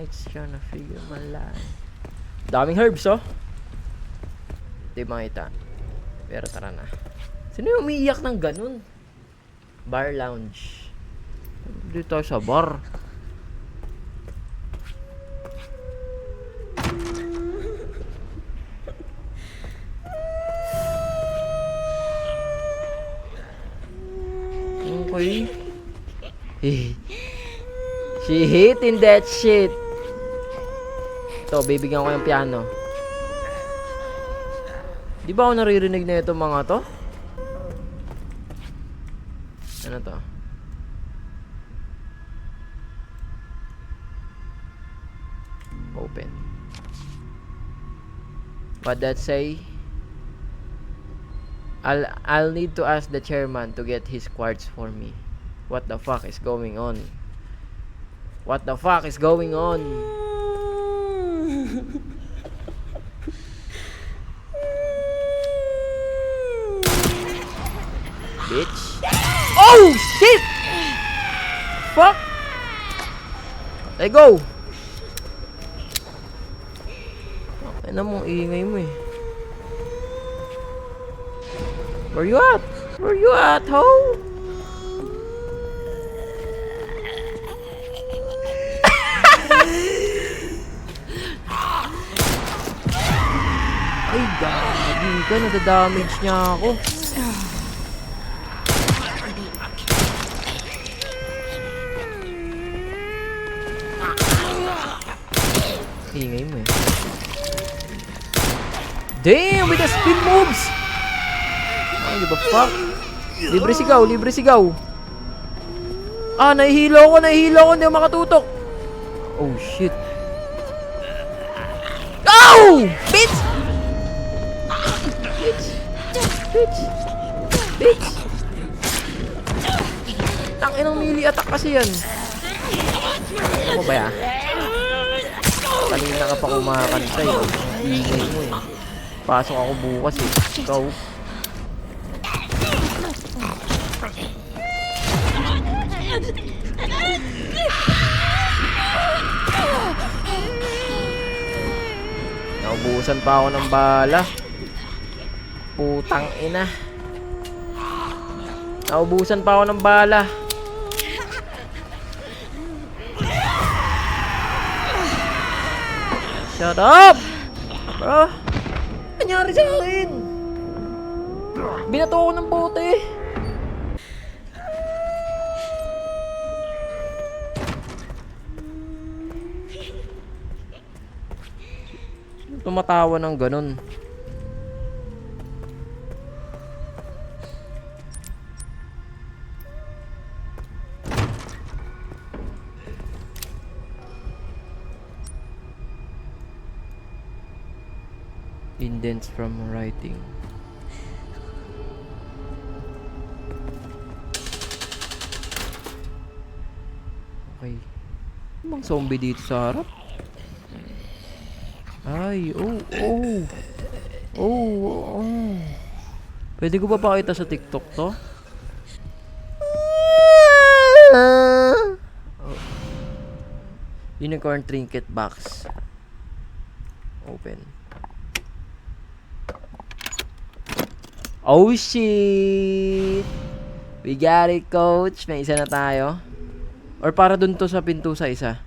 It's trying to figure my life. Daming herbs, oh. Hindi makita. Pero tara na. Sino yung umiiyak ng ganun? Bar lounge. Dito tayo sa bar. Okay. She hitting that shit. Ito, bibigyan ko yung piano. Di ba ako naririnig na ito mga to? Ano to? Open. What that say? I'll need to ask the chairman to get his quartz for me. What the fuck is going on? What the fuck is going on? Bitch. Oh shit! Fuck! Let go! Okay na mo, iingay mo eh. Where you at? Where you at, ho? Ay, gagi ka. Nadadamage niya ako. Ingay mo eh. Damn, with the spin moves! Ay, di ba fuck? Libre sigaw, libre sigaw. Ah, nahihilo ko, hindi ako makatutok. Oh, shit. Oh! Bitch! Bitch! Bitch! Bitch! Tanginang melee attack kasi yan. Ano ba ya? Kanina ka pa kumakanta eh. Ingay mo eh. Pasok ako bukas eh. Ikaw. Naubusan pa ako ng bala. Putang ina. Naubusan pa ako ng bala. Shut up! Bro, nangyari sa akin? Binato ako ng bote. Tumatawa ng ganun. Indents from writing. Okay. Ano bang zombie dito sa harap? Ay, oh. Pwede ko pa pakita sa TikTok to? Oh. Unicorn trinket box. Open. Oh shit! We got it, coach. May isa na tayo. Or para dun to sa pinto sa isa.